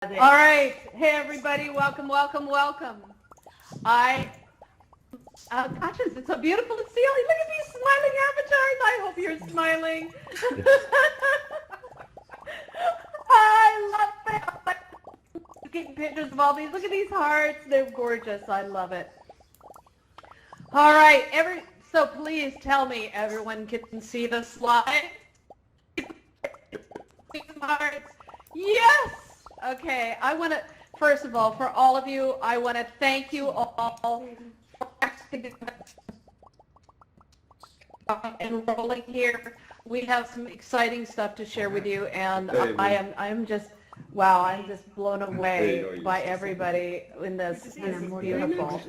All right. Hey, everybody. Welcome, welcome, welcome. Gosh, it's so beautiful to see all you. Look at these smiling avatars. I hope you're smiling. I love it. Taking pictures of all these. Look at these hearts. They're gorgeous. I love it. All right. So please tell me everyone can see the slide. Hearts. Yes. Okay, I want to, first of all, for all of you, I want to thank you all for enrolling here. We have some exciting stuff to share with you, and I'm just, wow, I'm just blown away by everybody in this. This is beautiful.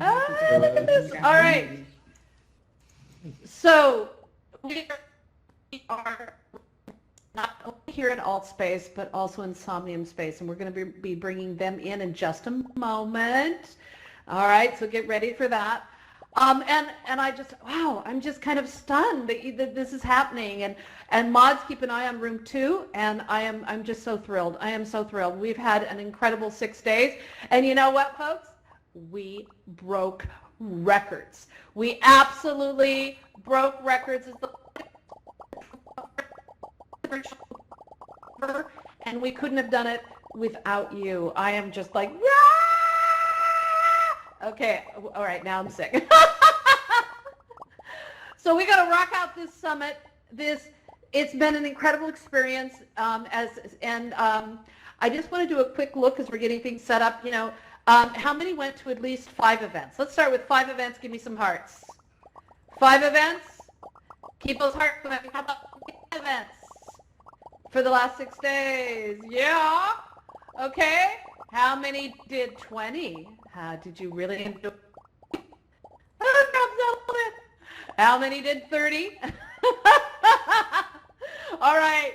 All right. So we are not only here in AltspaceVR, but also in Somnium Space, and we're going to be bringing them in just a moment. All right, so get ready for that. And I just, wow, I'm just kind of stunned that this is happening. And mods, keep an eye on room 2, and I'm just so thrilled. I am so thrilled. We've had an incredible 6 days, and you know what, folks? We broke records. We absolutely broke records. And we couldn't have done it without you. I am just like, ah! Okay, all right, now I'm sick. So we got to rock out this summit. It's been an incredible experience. I just want to do a quick look as we're getting things set up. You know, how many went to at least 5 events? Let's start with 5 events. Give me some hearts. 5 events. Keep those hearts going. How about 5 events? For the last 6 days, yeah. Okay. How many did 20? Did you really enjoy? How many did 30? All right.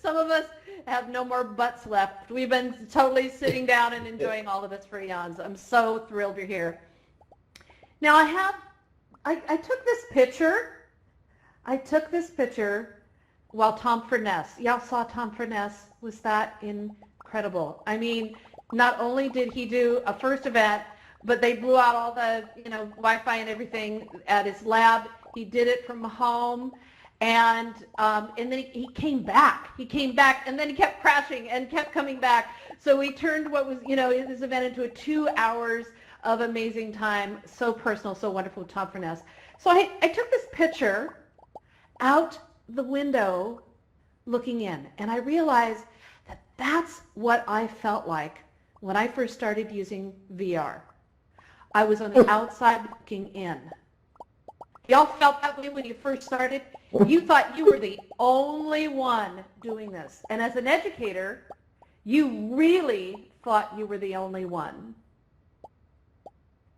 Some of us have no more butts left. We've been totally sitting down and enjoying all of this for eons. I'm so thrilled you're here. Now I took this picture. Well, Tom Furness. Y'all saw Tom Furness. Was that incredible? I mean, not only did he do a first event, but they blew out all the, Wi-Fi and everything at his lab. He did it from home, and then he came back. And then he kept crashing and kept coming back. So we turned what was, his event into a 2 hours of amazing time. So personal, so wonderful with Tom Furness. So I took this picture out the window looking in, and I realized that that's what I felt like when I first started using VR. I was on the outside looking in. Y'all felt that way when you first started? You thought you were the only one doing this, and as an educator, you really thought you were the only one.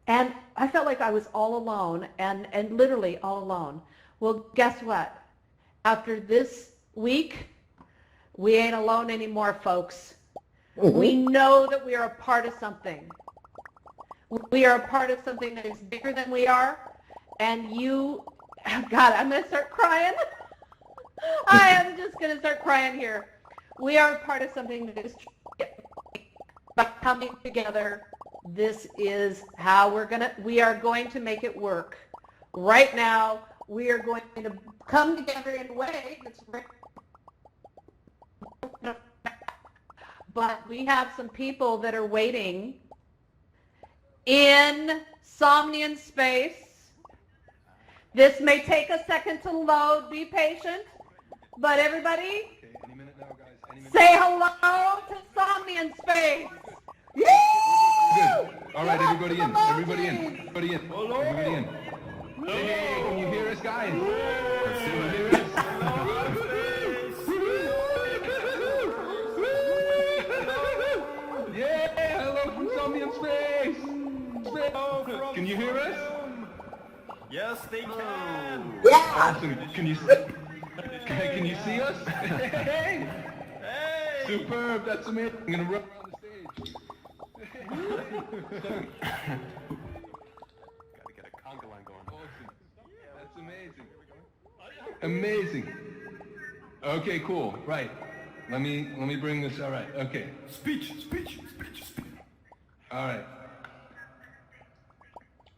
And I felt like I was all alone, and literally all alone. Well, guess what? After this week, we ain't alone anymore, folks. Mm-hmm. We know that we are a part of something. We are a part of something that is bigger than we are. And God, I'm going to start crying. I am just going to start crying here. We are a part of something that is by coming together. This is how we are going to make it work. Right now, we are going to come together in a way that's but we have some people that are waiting in Somnium Space. This may take a second to load. Be patient. But everybody, any minute now, guys. Say hello to Somnium Space. Yay! Good. All right, everybody in. Everybody in. Everybody in. Hey, can you hear us, guys? Can you hear us? Yeah, hello from Somnium Space. Can you hear us? Yes, they can. Yeah. Awesome. Can you see us? Hey. Superb. That's amazing. I'm gonna run around the stage. That's amazing. Amazing. Okay, cool. Right. Let me bring this. All right. Okay. Speech. All right.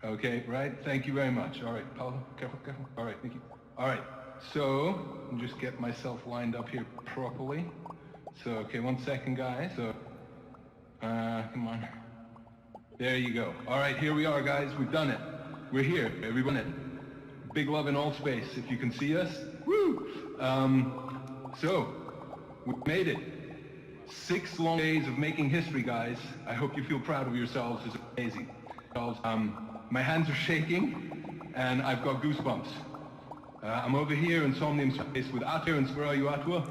Okay. Right. Thank you very much. All right, Paulo. Careful. All right. Thank you. All right. So, let me just get myself lined up here properly. So, okay, 1 second, guys. So, come on. There you go. All right, here we are, guys. We've done it. We're here. Everyone. Big love in all space. If you can see us. Woo! So, we made it. 6 long days of making history, guys. I hope you feel proud of yourselves. It's amazing. My hands are shaking, and I've got goosebumps. I'm over here in Somnium Space with Atua. Where are you, Atua?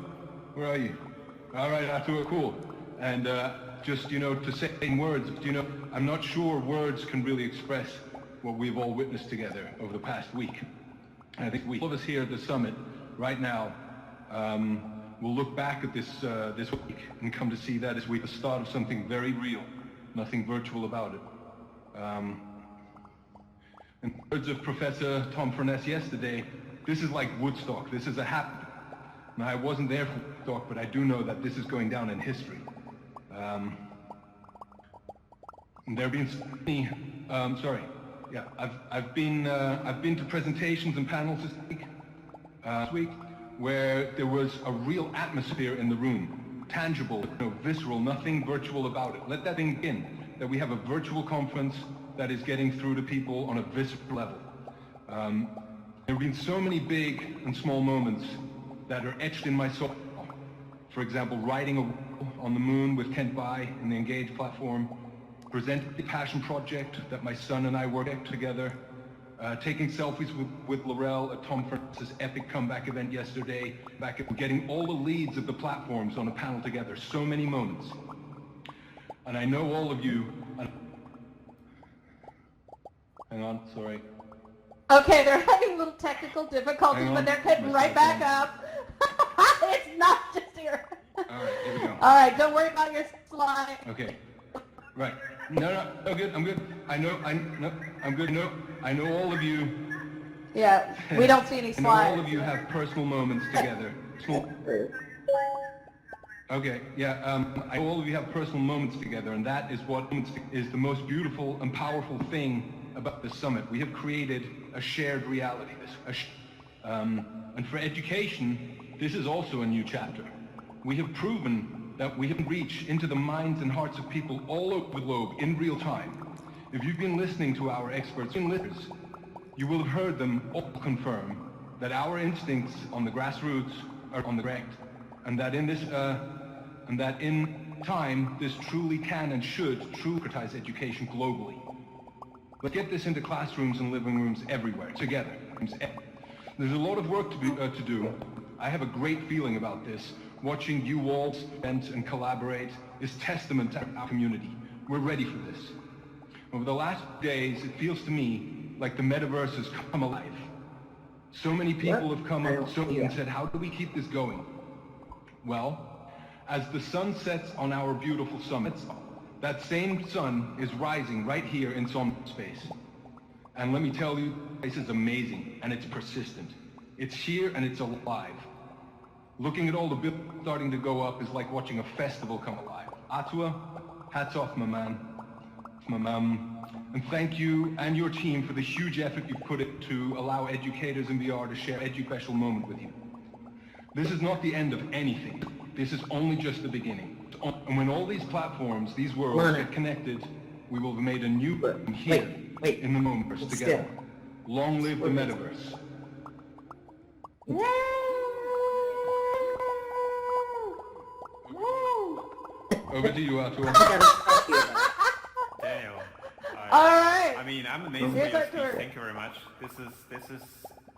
Where are you? All right, Atua, cool. And just, to say in words, I'm not sure words can really express what we've all witnessed together over the past week. And I think all of us here at the summit right now will look back at this week and come to see that as the start of something very real, nothing virtual about it. In the words of Professor Tom Furness yesterday, this is like Woodstock. This is a happening. Now, I wasn't there for Woodstock, but I do know that this is going down in history. And there have been so many, I've been to presentations and panels this week, where there was a real atmosphere in the room, tangible, visceral, nothing virtual about it. Let that thing in, that we have a virtual conference that is getting through to people on a visceral level. There have been so many big and small moments that are etched in my soul. For example, riding a wheel on the moon with Kent Bai in the Engage platform, presenting the Passion Project that my son and I worked together, taking selfies with Laurel at Tom Furness's epic comeback event yesterday, getting all the leads of the platforms on a panel together. So many moments. And I know all of you... Hang on, sorry. Okay, they're having little technical difficulties, but they're getting right back up. It's not just here. All right, here we go. All right, don't worry about your slide. Okay. Right. No, good. I'm good. I'm good. No, I know all of you. Yeah, we don't see any I know slides. all of you have personal moments together. Okay, yeah, I know all of you have personal moments together, and that is what is the most beautiful and powerful thing about this summit. We have created a shared reality. And for education, this is also a new chapter. We have proven that we can reach into the minds and hearts of people all over the globe in real time. If you've been listening to our experts and listeners, you will have heard them all confirm that our instincts on the grassroots are on the correct, and that in time this truly can and should democratize education globally. Let's get this into classrooms and living rooms everywhere, together. There's a lot of work to do. I have a great feeling about this. Watching you all spend and collaborate is testament to our community. We're ready for this. Over the last days, it feels to me like the metaverse has come alive. So many people have come up and said, how do we keep this going? Well, as the sun sets on our beautiful summits, that same sun is rising right here in Somnium Space. And let me tell you, this is amazing, and it's persistent. It's here and it's alive. Looking at all the buildings starting to go up is like watching a festival come alive. Atua, hats off, my man. And thank you and your team for the huge effort you've put in to allow educators in VR to share an edu-special moment with you. This is not the end of anything. This is only just the beginning. And when all these platforms, these worlds get connected, we will have made a new here in the Moonverse together. Long live the metaverse. Over to you, Atua. Damn. All right. I mean, I'm amazed by your speech. Thank you very much. This is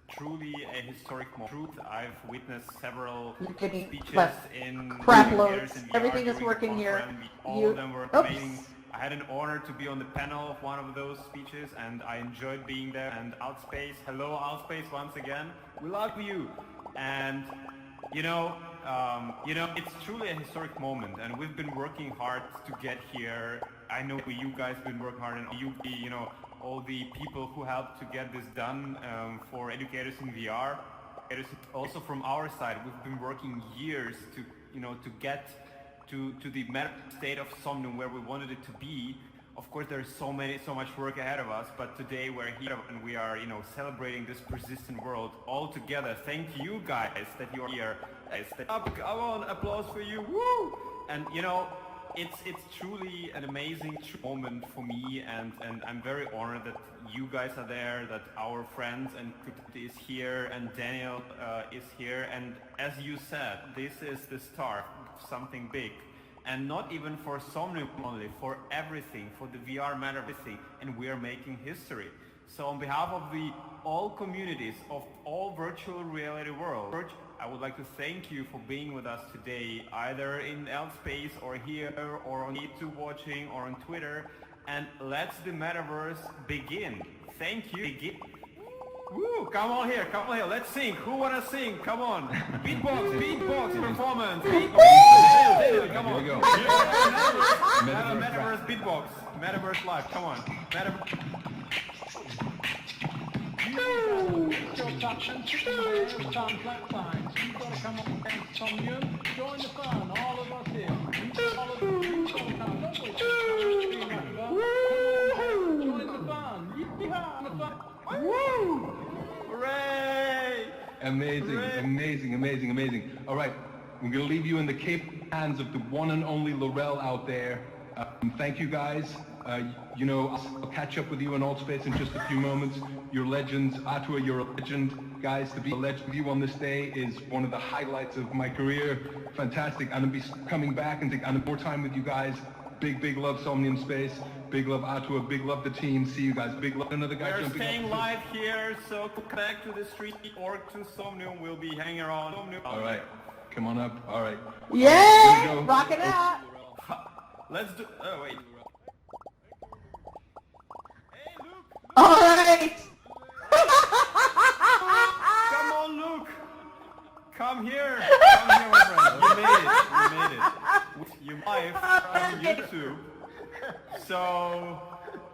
truly a historic moment. I've witnessed several speeches in crap loads. Everything is working here. All of them were amazing. I had an honor to be on the panel of one of those speeches, and I enjoyed being there. And Altspace, hello Altspace once again. We love you. And it's truly a historic moment, and we've been working hard to get here. I know you guys have been working hard, and all the people who helped to get this done for educators in VR. also from our side, we've been working years to, to get to the meta state of Somnium where we wanted it to be. Of course, there's so much work ahead of us, but today we're here and we are, celebrating this persistent world all together. Thank you guys that you're here. Come on, applause for you. Woo! And it's truly an amazing moment for me, and I'm very honored that you guys are there, that our friends and Kurt is here, and Daniel is here. And as you said, this is the start of something big. And not even for Somnium only, for everything, for the VR matter, everything, and we are making history. So on behalf of all communities of all virtual reality world, I would like to thank you for being with us today, either in AltspaceVR or here, or on YouTube watching, or on Twitter. And let's the metaverse begin. Thank you. Woo! Come on here, let's sing. Who wanna sing? Come on. Beatbox performance. Daniel, come on. Here we go. Metaverse beatbox. Metaverse live, come on. Your touch and chicken bears, time flat lines. You've got to come on and Somnium. Join the fun, all of us here. All of you got to come. Don't waste your time. Join the fun. Yeehaw, the fun. Woo! Hooray! Amazing. All right, we're going to leave you in the capable hands of the one and only Laurel out there. Thank you, guys. I'll catch up with you in AltspaceVR in just a few moments. You're legends. Atua, you're a legend. Guys, to be a legend with you on this day is one of the highlights of my career. Fantastic. I'm going to be coming back and take more time with you guys. Big love Somnium Space. Big love Atua. Big love the team. See you guys. Big love another guy. We're staying live here, so connect to the street or to Somnium. We'll be hanging around. All right. Come on up. All right. Yay! Rock it out! Let's do... Oh, wait. Hey, Luke! All right! Come on, Luke! Come here, my friend. You made it. You live on YouTube. So,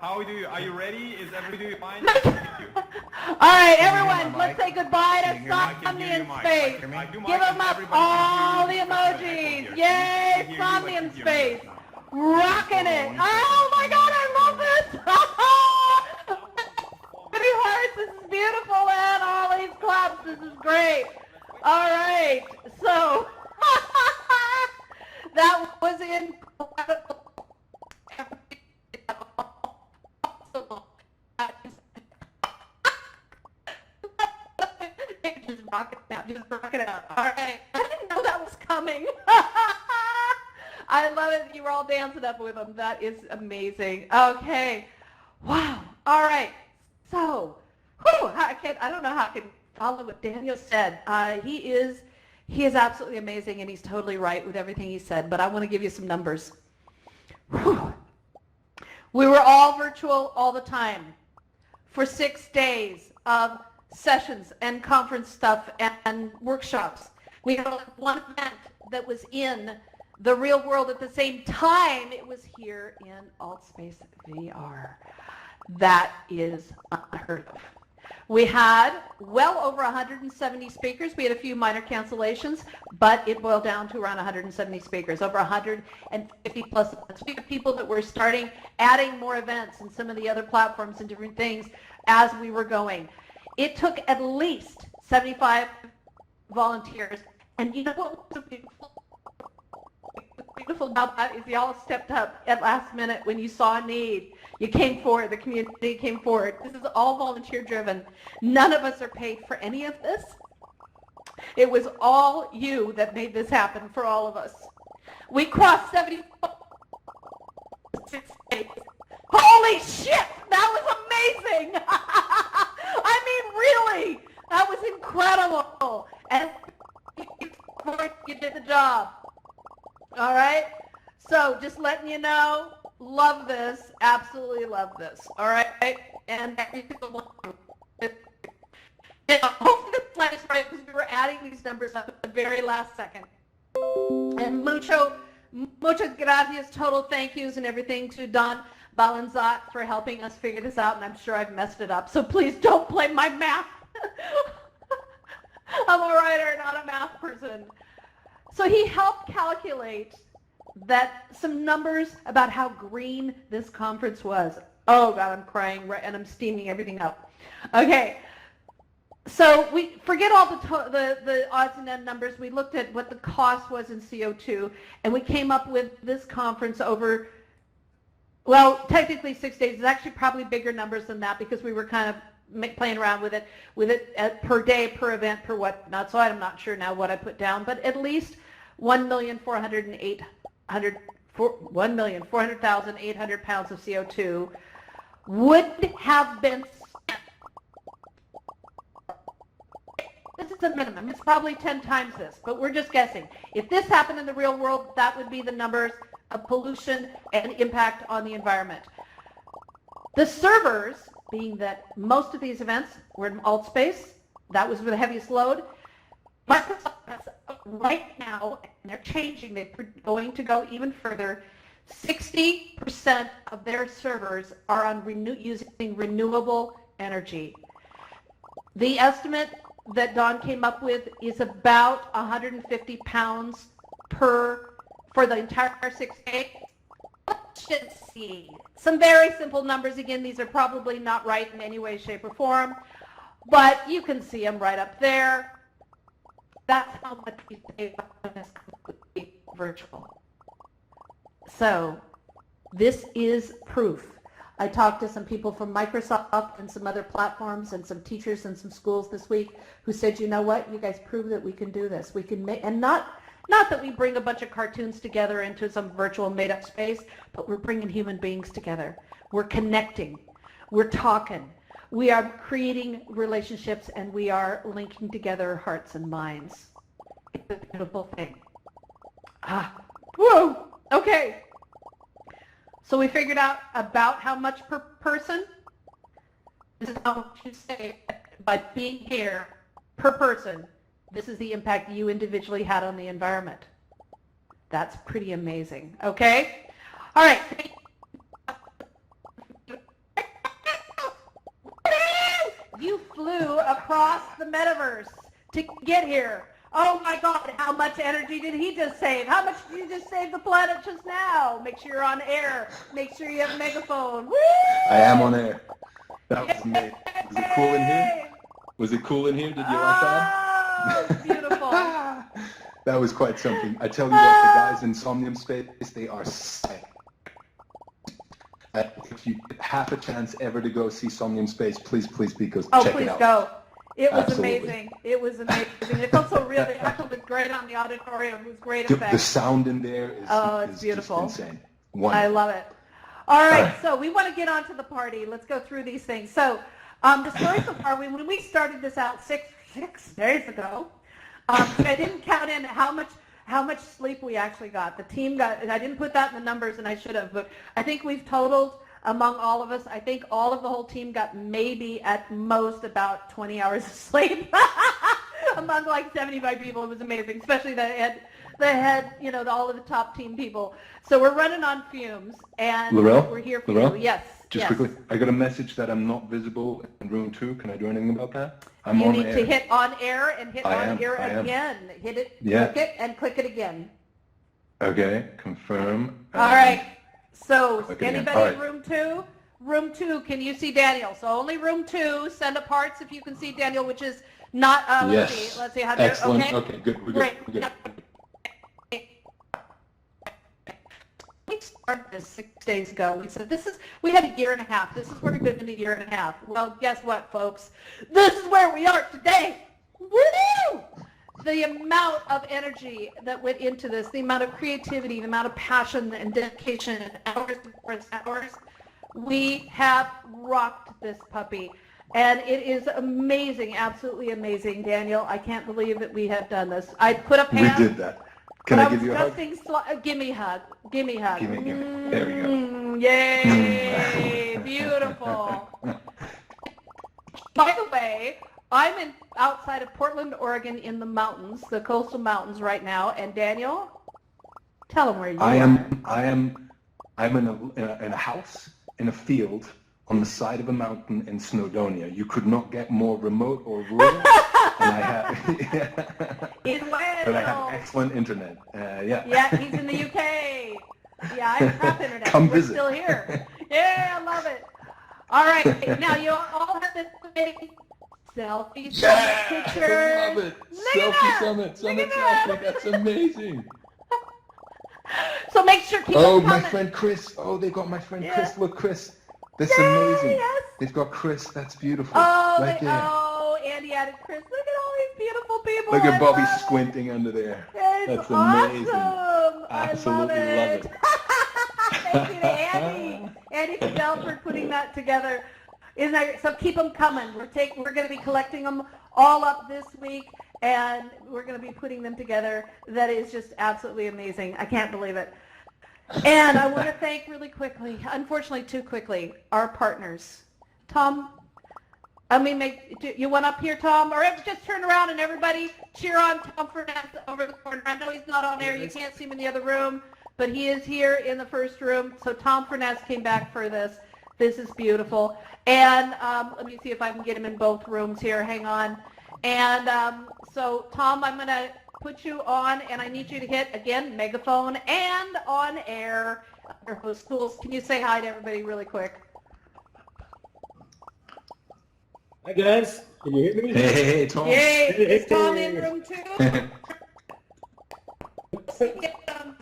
how do you? Are you ready? Is everybody fine? All right, everyone, let's say goodbye to Somnium Space. Give them up all the emojis. Yay, Somnium Space. Rocking it. Oh my God, I love this. Pretty hearts, this is beautiful, man. All these claps, this is great. All right, so that was incredible. Just rock it out. All right. I didn't know that was coming. I love it. You were all dancing up with them. That is amazing. Okay. Wow. All right. So, I don't know how I can follow what Daniel said. He is absolutely amazing, and he's totally right with everything he said. But I want to give you some numbers. Whew. We were all virtual all the time for 6 days of sessions and conference stuff and workshops. We had one event that was in the real world at the same time it was here in AltspaceVR. That is unheard of. We had well over 170 speakers. We had a few minor cancellations, but it boiled down to around 170 speakers, over 150 plus events. We had people that were adding more events and some of the other platforms and different things as we were going. It took at least 75 volunteers. And you know what was beautiful about that is y'all stepped up at last minute when you saw a need. You came forward, the community came forward. This is all volunteer driven. None of us are paid for any of this. It was all you that made this happen for all of us. We crossed 76 days. Holy shit, that was amazing. I mean, really, that was incredible. And you did the job. All right? So just letting you know, love this, absolutely love this. All right? And hopefully the plan is right because we were adding these numbers up at the very last second. And muchas gracias, total thank yous and everything to Don Balanzat for helping us figure this out, and I'm sure I've messed it up, so please don't blame my math. I'm a writer, not a math person. So he helped calculate that some numbers about how green this conference was. Oh God, I'm crying and I'm steaming everything up. Okay, so we forget all the odds and end numbers. We looked at what the cost was in CO2, and we came up with this conference over, well, technically 6 days. It's actually probably bigger numbers than that because we were kind of playing around with it per day, per event, per whatnot. So I'm not sure now what I put down, but at least 1,400,800 pounds of CO2 would have been spent. This is the minimum. It's probably 10 times this, but we're just guessing. If this happened in the real world, that would be the numbers of pollution and impact on the environment. The servers, being that most of these events were in AltspaceVR, that was with the heaviest load. Microsoft has right now, and they're changing, they're going to go even further, 60% of their servers are on using renewable energy. The estimate that Don came up with is about 150 pounds for the entire 6 days. Let's just see. Some very simple numbers. Again, these are probably not right in any way, shape, or form, but you can see them right up there. That's how much we save on this completely virtual. So this is proof. I talked to some people from Microsoft and some other platforms and some teachers and some schools this week who said, you know what, you guys prove that we can do this. We can make, and not that we bring a bunch of cartoons together into some virtual made-up space, but we're bringing human beings together. We're connecting. We're talking. We are creating relationships, and we are linking together hearts and minds. It's a beautiful thing. Whoa! Okay. So we figured out about how much per person. This is how much you save by being here per person. This is the impact you individually had on the environment. That's pretty amazing. Okay? All right. You flew across the metaverse to get here. Oh my God, how much energy did he just save? How much did you just save the planet just now? Make sure you're on air. Make sure you have a megaphone. Woo! I am on air. That was amazing. Was it cool in here? Was it cool in here? Did you like that? Oh, beautiful. That was quite something. I tell you what, the guys in Somnium Space, they are sick. If you have a chance ever to go see Somnium Space, please because check it out. Go. It was Absolutely. amazing. It was amazing. It felt so real. The echo was great on the auditorium. It was great effect. The sound in there it's beautiful. Just insane. Wonderful. I love it. All right, so we want to get on to the party. Let's go through these things. So the story so far, when we started this out six days ago, I didn't count in how much sleep we actually got. The team got, and I didn't put that in the numbers, and I should have, but I think we've totaled among all of us, I think all of the whole team got maybe at most about 20 hours of sleep among like 75 people. It was amazing, especially the head, you know, all of the top team people. So we're running on fumes, and we're here for you. Yes. Just quickly, I got a message that I'm not visible in room 2. Can I do anything about that? You need to hit on air and hit on air again. Hit it, click it, and click it again. Okay, confirm. All right. So anybody in room 2? Room 2, can you see Daniel? So only room 2. Send up hearts if you can see Daniel, which is not. Yes. Let's see how. Excellent. Okay, good. We're great. good. We started this 6 days ago. We said we had a year and a half. This is where we've been in a year and a half. Well, guess what, folks? This is where we are today. Woo! The amount of energy that went into this, the amount of creativity, the amount of passion and dedication, and hours, we have rocked this puppy. And it is amazing, absolutely amazing, Daniel. I can't believe that we have done this. I put up hands. We did that. Can I give you a hug? Give me a hug. Give me a hug. Give me. There we go. Yay! Beautiful. By the way, I'm outside of Portland, Oregon, in the mountains, the coastal mountains right now. And Daniel, tell them where you are. I'm in a house in a field on the side of a mountain in Snowdonia. You could not get more remote or rural. I have, He's and I have well. excellent internet. Yeah. Yeah, he's in the UK. Yeah, I have crap internet. Come We're visit. still here. Yeah, I love it. All right, now you all have this amazing selfie Yeah, picture. I love it. Look at Selfie that. summit, Look at selfie. that. That's amazing. So make sure keep Oh, them my coming. friend Chris. Oh, they got my friend Yeah. Chris. Look, Chris. That's Yay, amazing. yes. They've got Chris. That's beautiful. Oh, right there. Andy added Chris. Look at all these beautiful people. Look I at Bobby love it. squinting under there. It's That's amazing. awesome. Absolutely I love love it. it. Thank you to Andy. Andy Fidel for putting that together. Isn't that, so keep them coming. We're going to be collecting them all up this week, and we're going to be putting them together. That is just absolutely amazing. I can't believe it. And I want to thank really quickly, unfortunately too quickly, our partners. Tom, you want up here, Tom? Or just turn around and everybody cheer on Tom Furness over the corner. I know he's not on air. You can't see him in the other room, but he is here in the first room. So Tom Furness came back for this. This is beautiful. And let me see if I can get him in both rooms here. Hang on. And so, Tom, I'm going to put you on, and I need you to hit, again, megaphone and on air. Your host tools. Can you say hi to everybody really quick? Hi guys, can you hear me? Hey, Tom. Yay! Is Tom in room 2?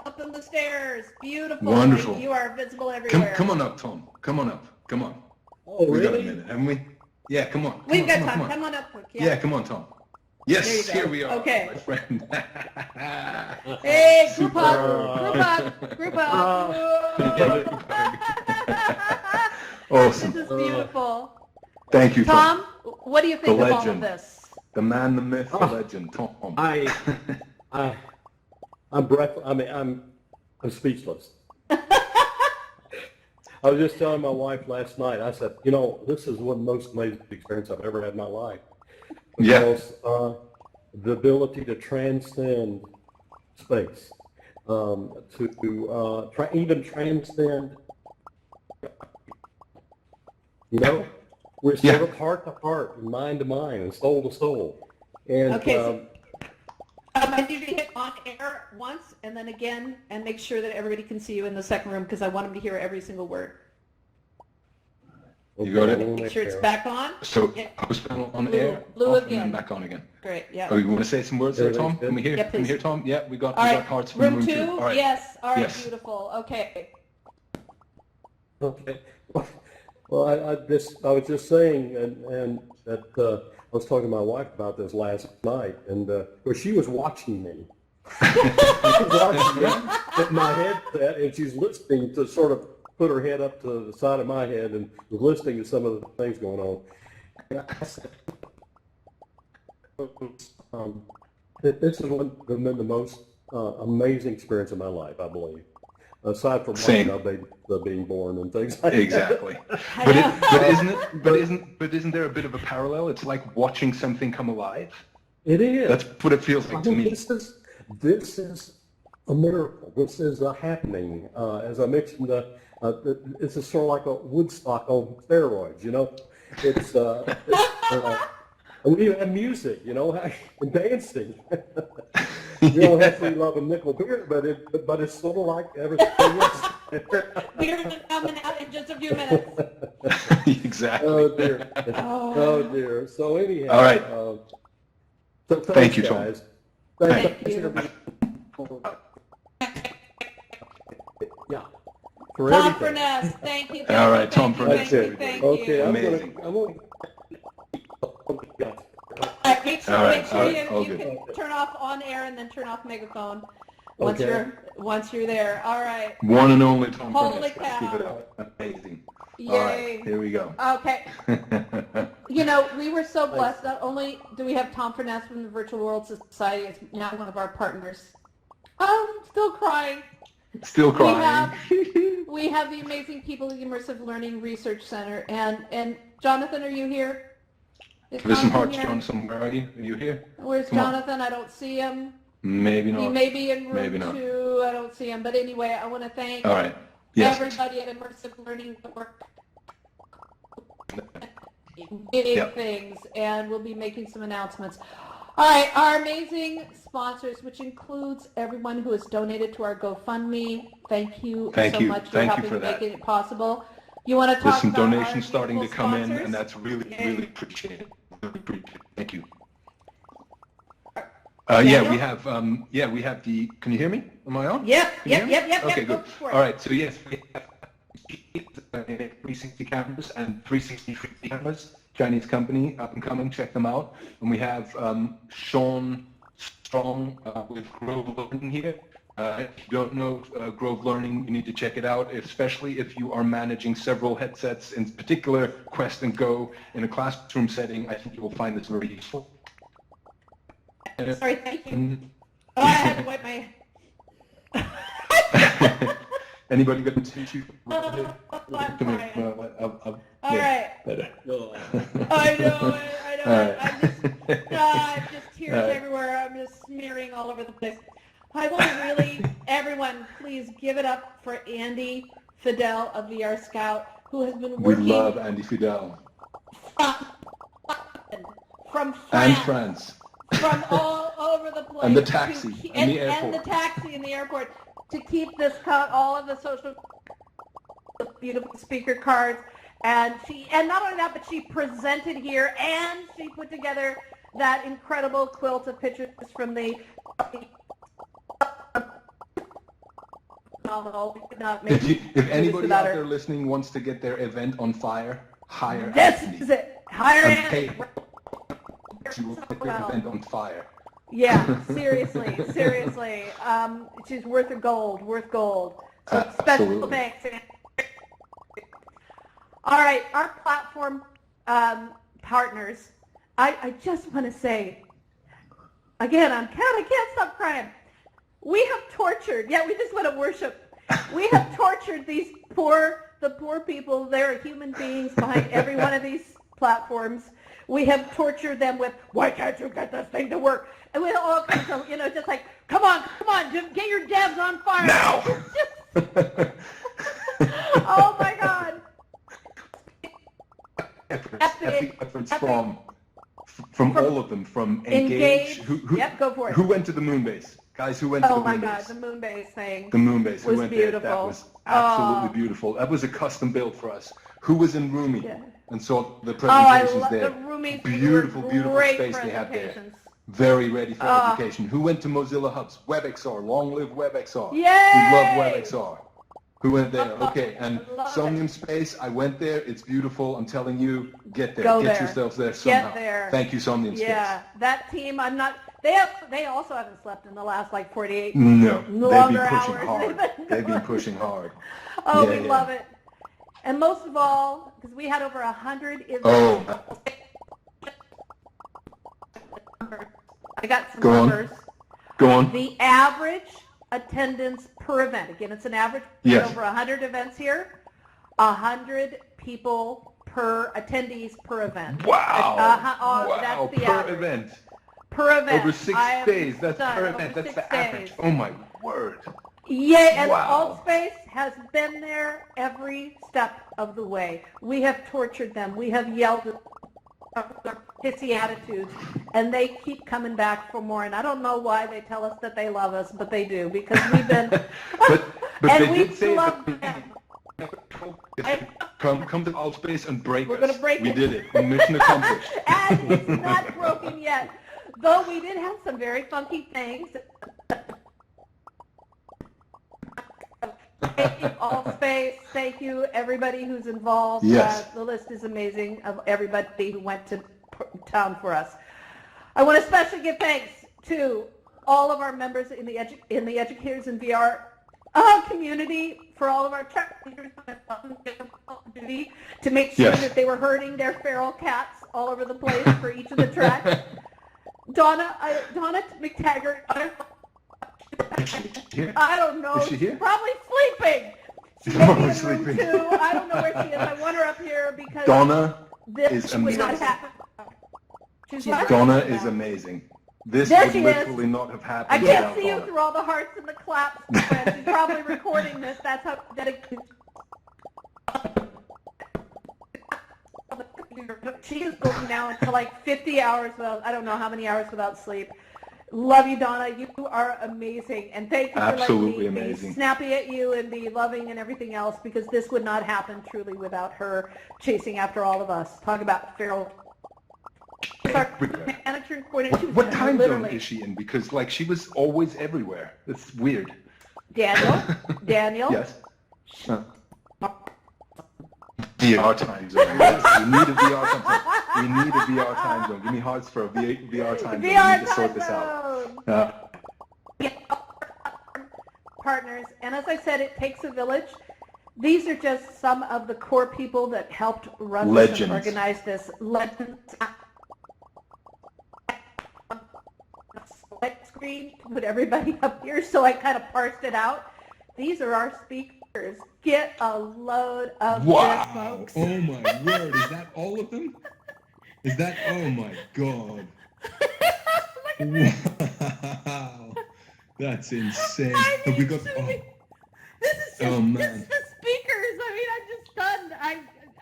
Up on the stairs. Beautiful. Wonderful. You are visible everywhere. Come on up, Tom. Come on up. Come on. Oh, We got a really? minute, haven't we? Yeah, come on. We've got come time. on. Come on up quick. Yeah, come on, Tom. There Yes, you go. here we are, Okay. my friend. Hey, group Super. up. Group up. Group up. Awesome. This is beautiful. Thank you, Tom. Tom, what do you think The of all of legend. this? The man, the myth, the Oh. legend, Tom. I'm speechless. I was just telling my wife last night, I said, this is one of the most amazing experience I've ever had in my life. Yeah. Because the ability to transcend space, even transcend, we're sort of heart to heart, and mind to mind, and soul to soul. And Okay, I need you to hit on air once and then again and make sure that everybody can see you in the second room because I want them to hear every single word. You got it? Make sure it's back on. So, Yeah. I was on Blue- air, blue off, and again. then back on again. Great, yeah. Oh, you want to say some words there, Tom? Everything's good. Can we hear? Yeah, Can we please. hear Tom? Yeah, we got All right, hearts from room room 2? two. All right. Yes, all right, Yes. beautiful. Okay. Okay. Well, I was just saying, and that I was talking to my wife about this last night, and she was watching me. She was watching me with my headset, and she's listening to sort of put her head up to the side of my head and was listening to some of the things going on. And I said, that this has been the most amazing experience of my life, I believe. Aside from Same. being born and things like Exactly. that. But isn't there a bit of a parallel? It's like watching something come alive. It is. That's what it feels like to me. This is a miracle. This is a happening. As I mentioned, this is sort of like a Woodstock on steroids. It's and we have music, and dancing. You don't have to love a nickel beer, but it's sort of like everything else. Beers are coming out in just a few minutes. Exactly. Oh dear. Oh dear. So anyhow. All right. So Thank you, Tom. guys. Thank you. Yeah. For Tom everything. Furness, thank you. All right, Tom Furness. Furness. Thank Okay, you. Amazing. I'm gonna Make sure, All right, make sure all right, all you good. can turn off on air and then turn off megaphone once Okay. you're there. All right. One and only Tom Holy Furness. Let's keep it cow. up. Amazing. Yay. All right, here we go. Okay. We were so blessed. Not only do we have Tom Furness from the Virtual World Society as now one of our partners. I'm still crying. Still crying. We have the amazing people at the Immersive Learning Research Center. And Jonathan, are you here? Is Give us some Jonathan hearts, here? Jonathan. Where are you? Are you here? Where's Come on. Jonathan? I don't see him. Maybe He not. may be in room Maybe not. 2. I don't see him. But anyway, I want to thank All right. Yes. everybody at Immersive Learning Network. big things, and we'll be making some announcements. All right, our amazing sponsors, which includes everyone who has donated to our GoFundMe. Thank you so much for helping make it possible. You want to talk There's some about donations starting to come in, sponsors? and that's really appreciated. Really appreciate it. Thank you. We have the. Can you hear me? Am I on? Yep. Okay, good. Go for it. All right, so yes, we have 360 cameras and 360 3D cameras. Chinese company, up and coming. Check them out. And we have Sean Strong with Grove Learning here. If you don't know Grove Learning, you need to check it out, especially if you are managing several headsets, in particular Quest and Go, in a classroom setting. I think you will find this very useful. Sorry, thank you. Oh, I had to wipe my... Anybody got to teach you? I'm fine. All Yeah, right. better. I know. Right. I'm just tears everywhere. I'm just smearing all over the place. I want to really, everyone, please give it up for Andy Fidel of VR Scout, who has been We working love Andy Fidel. from And France. France. From all over the place. And the taxi, and the airport. And the taxi in the airport to keep this all of the social, beautiful speaker cards. And not only that, but she presented here and she put together that incredible quilt of pictures from the phenomenal. If anybody out there listening wants to get their event on fire, hire This Anthony. is it. Hire And Anthony. pay. You will get their event on fire. Yeah, seriously. She's worth gold. So special Absolutely. thanks. All right, our platform partners. I just want to say, again, I can't stop crying. We have tortured. Yeah, we just want to worship. We have tortured the poor people. There are human beings behind every one of these platforms. We have tortured them with, why can't you get this thing to work? And we all kinds of, just like, come on, just get your devs on fire. Now! Oh my God. Efforts from all of them, from Engage. Yep, go for it. Who went to the moon base? Guys, who went to the Oh moon my base? God, the moon base thing. The moon base. Who was went beautiful. there? That was absolutely beautiful. That was a custom build for us. Who was in Rumi Yeah. and saw the Oh, I presentations love there? the Roomies. Beautiful Great space they had there. presentations. Very ready for education. Who went to Mozilla Hubs? WebXR. Long live WebXR. Yay! We love WebXR. Who went there? Okay, and I love Somnium Space, I went there. It's beautiful. I'm telling you, get there. Go Get there. yourselves there somehow. Get there. Thank you, Somnium Space. Yeah, that team, they also haven't slept in the last 48 No, they've been longer pushing hours. hard. They've been pushing hard. Oh, Yeah, we yeah. love it. And most of all, because we had over 100 events. Oh, I got some Go on. numbers. go on. The average attendance per event, again, it's an average, Yes. over 100 events here, 100 people per attendees per event. Wow. Wow, Wow, that's the per average. event. Per event. Over 6 I am days. That's stunned. per Over event. That's 6 the average. days. Oh, my word. Yeah, and Wow. AltspaceVR has been there every step of the way. We have tortured them. We have yelled at their pissy attitudes, and they keep coming back for more. And I don't know why they tell us that they love us, but they do, because we've been, But and they we did say love that them. come to AltspaceVR and break We're us. gonna break We it. did it. Mission accomplished. And it's not broken yet. Though we did have some very funky things. Thank you, AltspaceVR. Thank you, everybody who's involved. Yes. The list is amazing of everybody who went to town for us. I want to especially give thanks to all of our members in the Educators in VR community, for all of our track leaders to make sure Yes. that they were herding their feral cats all over the place for each of the tracks. Donna McTaggart, Here? I don't know. Is she here? She's probably sleeping. She She's may be probably in room sleeping. 2. I don't know where she is. I want her up here because Donna this is would not amazing. happen. She's not Donna here is now. amazing. This There would she is. literally not have I happened can't without see you Donna. through all the hearts and the claps, my friend. She's probably recording this. That's how dedicated. she is going now into like 50 hours without, I don't know how many hours without sleep. Love you, Donna. You are amazing. And thank you for Absolutely letting me amazing. be snappy at you and be loving and everything else, because this would not happen truly without her chasing after all of us. Talk about feral. Our manager and coordinator. What time zone literally. is she in? Because like she was always everywhere. It's weird. Daniel. Yes. VR time zone. Yes, we need a VR time zone. We need a VR time zone. Give me hearts for a VR time zone. We need to sort this out. Partners, and as I said, it takes a village. These are just some of the core people that helped run this and organize this. Legends. Screen to put everybody up here, so I kind of parsed it out. These are our speakers. Get a load of this, folks. Oh my word, is that all of them? Is that, oh my God. Wow. That's insane. Have we got, this is just, oh, this man. is the speakers. I mean, I'm just stunned.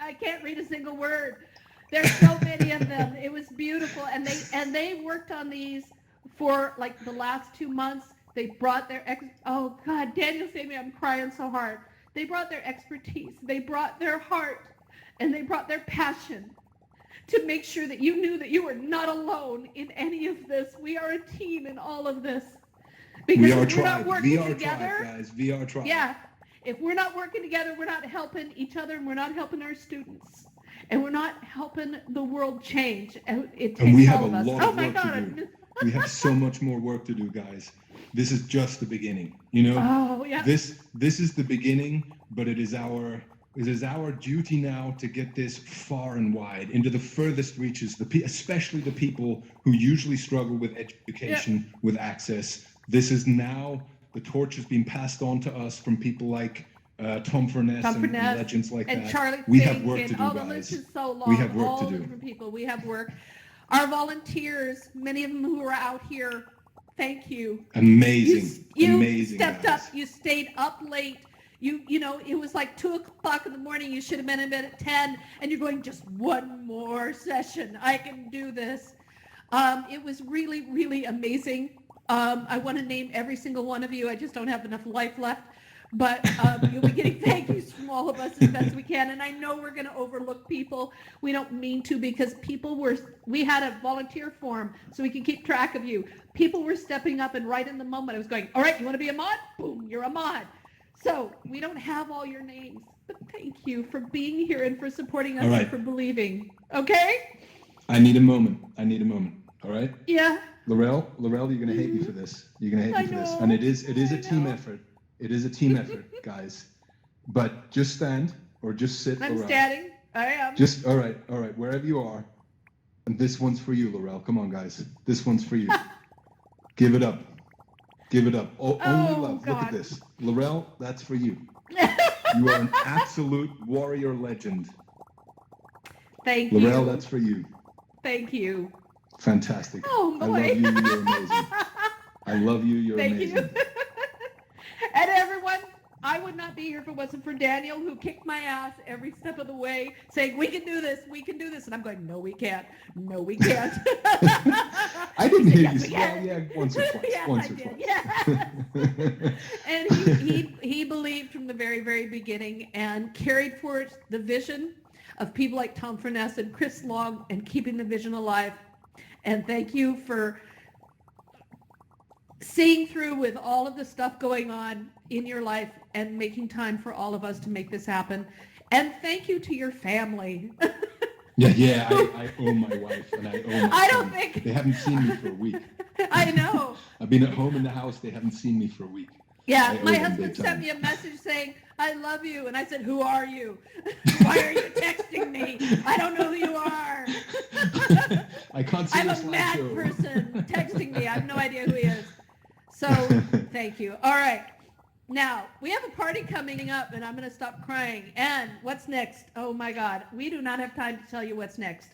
I can't read a single word. There's so many of them. It was beautiful, and they worked on these for like the last 2 months. They brought their oh God, Daniel saved me. I'm crying so hard. They brought their expertise. They brought their heart, and they brought their passion to make sure that you knew that you were not alone in any of this. We are a team in all of this. Because We are if we're not tribe. working VR together, tribe, guys. VR tribe. yeah, if we're not working together, we're not helping each other, and we're not helping our students, and we're not helping the world change. And it takes And we have all a of us. lot Oh of my work God. to do. We have so much more work to do, guys. This is just the beginning. You know, Oh yeah. this is the beginning, but it is our duty now to get this far and wide into the furthest reaches, especially the people who usually struggle with education, with access. This is now, the torch has been passed on to us from people like Tom Furness and legends like and that. Charlie We Fink have work and, to do, oh, the guys. list is so long. We have work all to the do. different people. We have work. Our volunteers, many of them who are out here, thank you. Amazing. You Amazing, stepped guys. up. You stayed up late. You know, it was like 2 o'clock in the morning. You should have been in bed at 10, and you're going, just one more session. I can do this. It was really, really amazing. I want to name every single one of you. I just don't have enough life left. But you'll be getting thank yous from all of us as best we can. And I know we're going to overlook people. We don't mean to, because we had a volunteer form so we can keep track of you. People were stepping up, and right in the moment I was going, all right, you want to be a mod? Boom, you're a mod. So we don't have all your names, but thank you for being here and for supporting us and for believing. Okay? I need a moment. All right? Yeah. Laurel, you're going to hate me for this. You're going to hate me for this. And it is a team effort. It is a team effort, guys. But just stand or just sit. I'm Laurel. standing. I am. Just, all right, wherever you are. And this one's for you, Laurel. Come on, guys. This one's for you. Give it up. Only love. God. Look at this. Laurel, that's for you. You are an absolute warrior legend. Thank you. Laurel, that's for you. Thank you. Fantastic. Oh, boy. I love you. You're amazing. I love you. You're Thank amazing. you. And everyone, I would not be here if it wasn't for Daniel, who kicked my ass every step of the way, saying, we can do this. And I'm going, no, we can't. I didn't hear you say, well, yeah, once or twice. Yeah, once I or did, twice. yeah. And he believed from the very, very beginning and carried forward the vision of people like Tom Furness and Chris Long and keeping the vision alive. And thank you for seeing through with all of the stuff going on in your life and making time for all of us to make this happen. And thank you to your family. Yeah, I owe my wife and I owe my I don't son. think... They haven't seen me for a week. I know. I've been at home in the house. They haven't seen me for a week. Yeah, my big husband time. sent me a message saying, I love you. And I said, who are you? Why are you texting me? I don't know who you are. I can't see I'm the a mad slideshow. person texting me. I have no idea who he is. So thank you. All right. Now, we have a party coming up, and I'm going to stop crying. And what's next? Oh, my God. We do not have time to tell you what's next.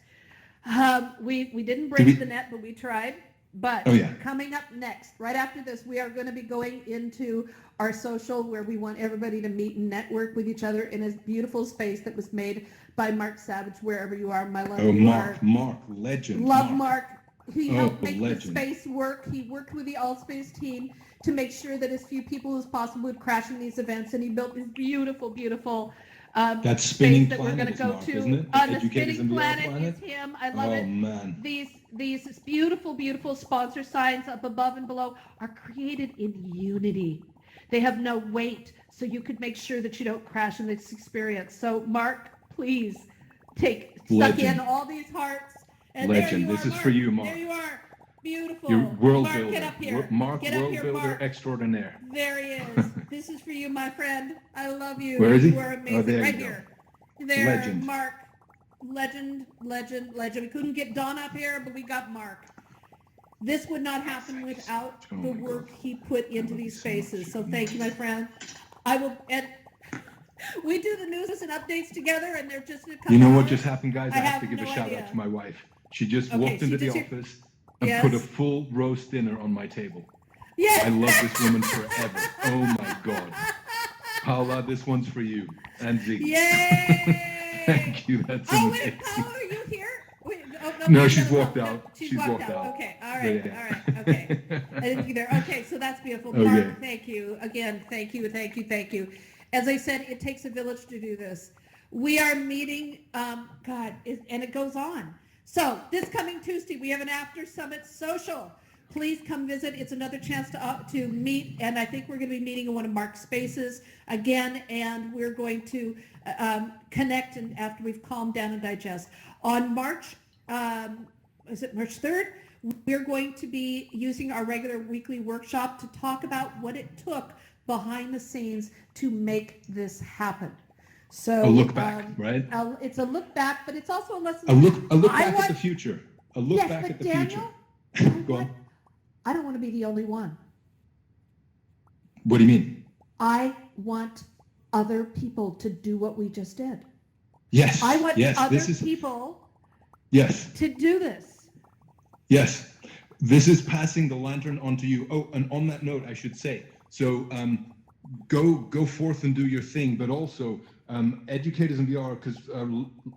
We didn't break the net, but we tried. But Oh, yeah. coming up next, right after this, we are going to be going into our social where we want everybody to meet and network with each other in a beautiful space that was made by Mark Savage, wherever you are, my love. Oh, you are. Mark, legend. Love Mark. He helped make legend. the space work. He worked with the AltspaceVR team to make sure that as few people as possible would crash in these events, and he built this beautiful, beautiful That spinning space that we're going planet to is go Mark, to. isn't it? On the Educators spinning in VR planet planet? is him. I love it. Oh, man. These beautiful, beautiful sponsor signs up above and below are created in Unity. They have no weight, so you could make sure that you don't crash in this experience. So, Mark, please suck Legend. in all these hearts. And Legend. there you This are, is for you, Mark. There you are. Beautiful. Your world Mark, builder. get up here. Mark, Get up world here, builder Mark. extraordinaire. There he is. This is for you, my friend. I love you. Where is he? You are amazing. Oh, there right you go. here. There, Legend. Mark. Legend. We couldn't get Don up here, but we got Mark. This would not happen without Oh the my work God. he put into these so spaces. much. So thank you, my friend. I will, and we do the news and updates together, and they're just in a couple You know what hours. just happened, guys? I I have have to give no a shout idea. out to my wife. She just Okay, walked she into the just- office and Yes. put a full roast dinner on my table. Yes. I love this woman forever. Oh my God. Paula, this one's for you. And Ziggy. Yay! Thank you. That's Oh, wait, amazing. Paula, are you here? Wait, No, you she's gotta walked walk out. She's She's walked walked out. out. Okay, all right, Yeah. all right, okay. I didn't see there. Okay, so that's beautiful. Okay. Mark, thank you. Again, thank you. As I said, it takes a village to do this. We are meeting, and it goes on. So this coming Tuesday, we have an after summit social. Please come visit. It's another chance to meet, and I think we're going to be meeting in one of Mark's spaces again, and we're going to connect and after we've calmed down and digest. On March, is it March 3rd? We're going to be using our regular weekly workshop to talk about what it took behind the scenes to make this happen. So A look back, right? It's a look back, but it's also a lesson. A look I back want- at the future. A look Yes, back but at the Daniel, future. Go on. I don't want to be the only one. What do you mean? I want other people to do what we just did. Yes. I want yes. other This is people yes. to do this. Yes. This is passing the lantern on to you. Oh, and on that note, I should say, so go forth and do your thing, but also educators in VR, because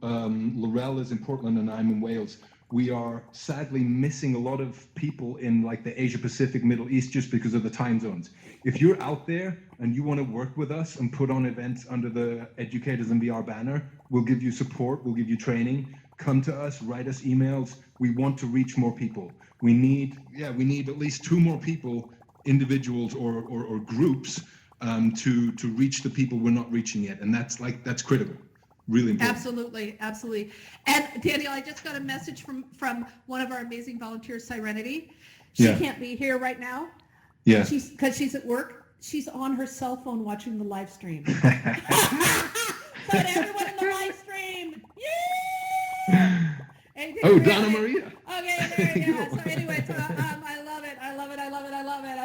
Laurel is in Portland and I'm in Wales. We are sadly missing a lot of people in like the Asia Pacific, Middle East, just because of the time zones. If you're out there and you want to work with us and put on events under the Educators in VR banner, we'll give you support, we'll give you training. Come to us, write us emails. We want to reach more people. We need at least 2 more people, individuals or groups, to reach the people we're not reaching yet, and that's critical. Really important. Absolutely. And Daniel, I just got a message from one of our amazing volunteers, Serenity. She Yeah. can't be here right now. Yeah. Because she's at work. She's on her cell phone watching the live stream. So to everyone in the live stream, yeah! Oh, Donna Maria. Okay, there you go. So anyway, I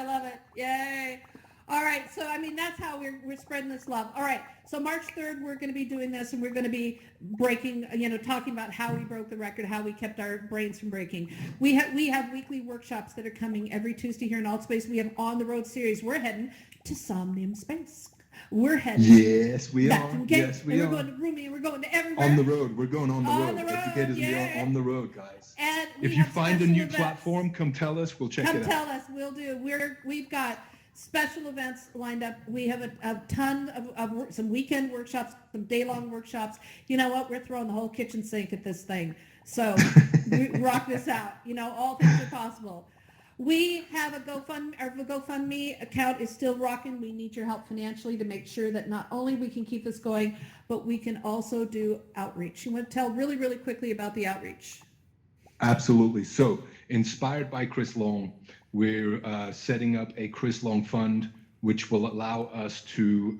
love it. Yay. All right, so I mean that's how we're spreading this love. All right, so March 3rd we're going to be doing this, and we're going to be breaking, talking about how we broke the record, how we kept our brains from breaking. We have weekly workshops that are coming every Tuesday here in AltspaceVR. We have on the road series. We're heading to Somnium Space. We're heading. Yes, we back are. from Gate, Yes, we and are. we're going to Rumi, and we're going to everywhere. On the road. We're going on the On road. the road, Educators in yeah. VR on the road, guys. And we If you have find a special new events. platform, come tell us. We'll check Come it out. tell us, we'll do. We've got special events lined up. We have a ton of some weekend workshops, some day-long workshops. You know what? We're throwing the whole kitchen sink at this thing. So we rock this out. All things are possible. We have a GoFundMe account is still rocking. We need your help financially to make sure that not only we can keep this going, but we can also do outreach. You want to tell really, really quickly about the outreach? Absolutely. So, inspired by Chris Long, we're setting up a Chris Long Fund, which will allow us to,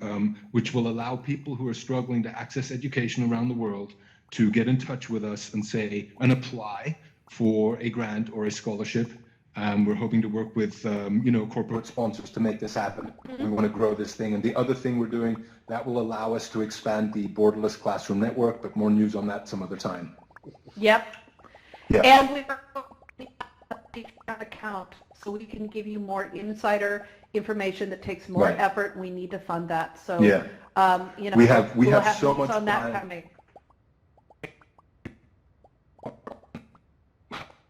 which will allow people who are struggling to access education around the world to get in touch with us and apply for a grant or a scholarship. We're hoping to work with, corporate sponsors to make this happen. We want to grow this thing. And the other thing we're doing that will allow us to expand the Borderless Classroom Network, but more news on that some other time. Yep. Yeah. And we're account so we can give you more insider information that takes more Right. effort. We need to fund that. So, Yeah. you know, We have we'll so news much on that time. coming.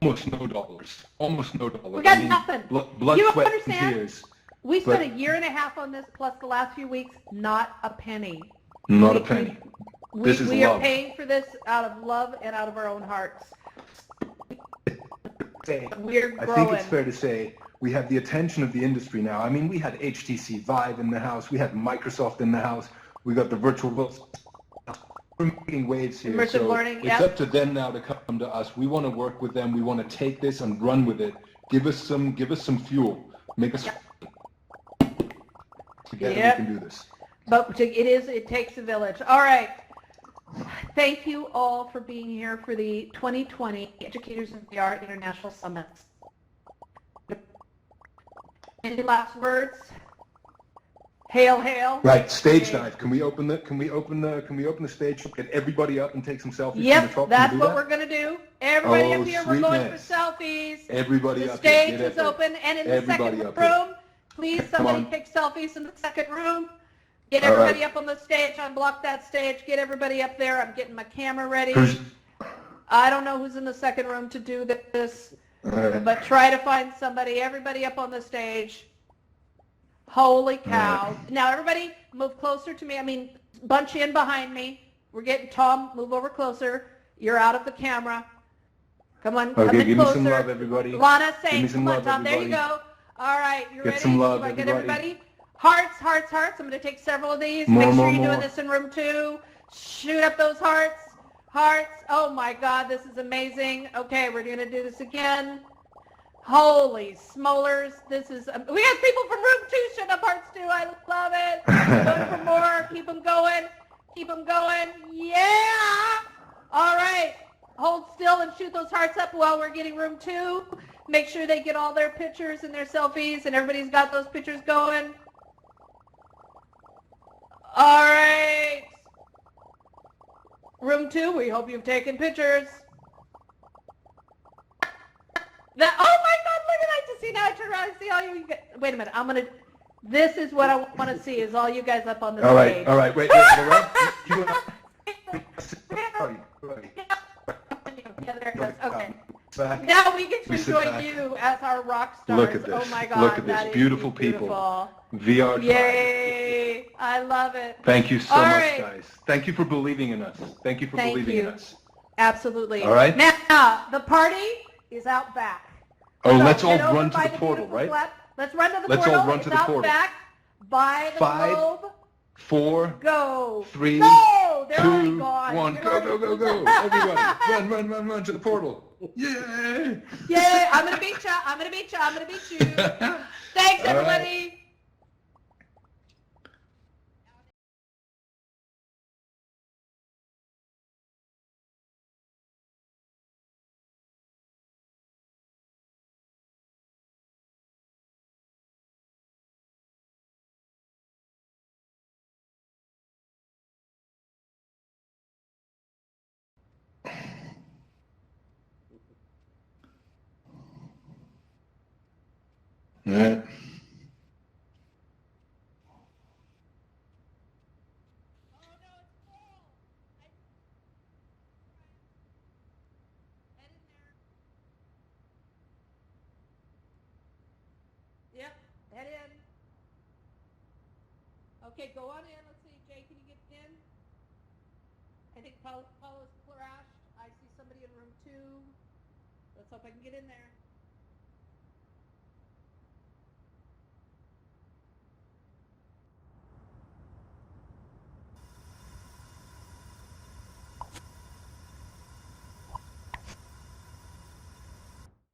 Almost no dollars. Almost no dollars. We got nothing. Blood, You sweat, understand? and tears. We spent But- a year and a half on this, plus the last few weeks, not a penny. Not a penny. This is we are love. paying for this out of love and out of our own hearts. We're growing. I think it's fair to say we have the attention of the industry now. I mean, we had HTC Vive in the house. We had Microsoft in the house. We got the virtual worlds. We're making waves here. Immersive So learning, it's yep. up to them now to come to us. We want to work with them. We want to take this and run with it. Give us some fuel. Make us together. Yep. We can do this. But it takes a village. All right. Thank you all for being here for the 2020 Educators in VR International Summit. Any last words? Hail, hail. Right, stage dive. Can we open the stage? Get everybody up and take some selfies from the Yep, top? that's Can we do what that? we're going to do. Everybody Oh, up here, we're going for sweetness. selfies. Everybody The up here. stage Get is up there. open, and in the Everybody second up here. room, please somebody on. take selfies in the second room. Get All everybody right. up on the stage, unblock that stage, get everybody up there. I'm getting my camera ready. Who's- I don't know who's in the second room to do this, All right. but try to find somebody. Everybody up on the stage. Holy cow. Now everybody move closer to me. I mean, bunch in behind me. We're getting Tom, move over closer. You're out of the camera. Come on, come Okay, in give me closer. some love, everybody. Lana, Give say, me some come on, love, Tom. There you everybody. go. All right, you Get ready? some love, Do I get everybody. everybody? Hearts, hearts, hearts. I'm going to take several of these. More, Make sure more, you're doing more. this in room 2. Shoot up those hearts. Hearts. Oh my God, this is amazing. Okay, we're going to do this again. Holy smolers. This is, we got people from room 2 shooting up hearts too. I love it. Going for more. Keep them going. Keep them going. Yeah. All right. Hold still and shoot those hearts up while we're getting room 2. Make sure they get all their pictures and their selfies, and everybody's got those pictures going. All right. Room 2, we hope you've taken pictures. Oh my God, look at that. To see now, I turn around and see all you guys. Wait a minute, this is what I want to see, is all you guys up on the stage. All right, wait, Lorraine, you and I. Yeah, there it is. Okay. Back. Now we get to We sit enjoy back. you as our rock stars. Look at this. Oh my God. Look at this. that is Beautiful people. beautiful. VR Tribe. Yay. I love it. Thank you so All much, right. guys. Thank you for believing in us. Thank you for Thank believing in you. us. Absolutely. All right. Now, the party is out back. Oh, So let's all get over run to by the portal, beautiful right? flat- Let's run to the Let's all portal. run It's to the out portal. back by the 5, globe. 4, Go. 3, Go. They're already 2, gone. 1. You're Go, already- go, go, go. Everybody. Run to the portal. Yay. Yay. I'm going to beat you. I'm going to beat you. I'm going to beat you. Thanks, All right. everybody. All right. Yep, head in. Okay, go on in. Let's see, Jay, can you get in? I think Paulo's crashed. I see somebody in room 2. Let's hope I can get in there.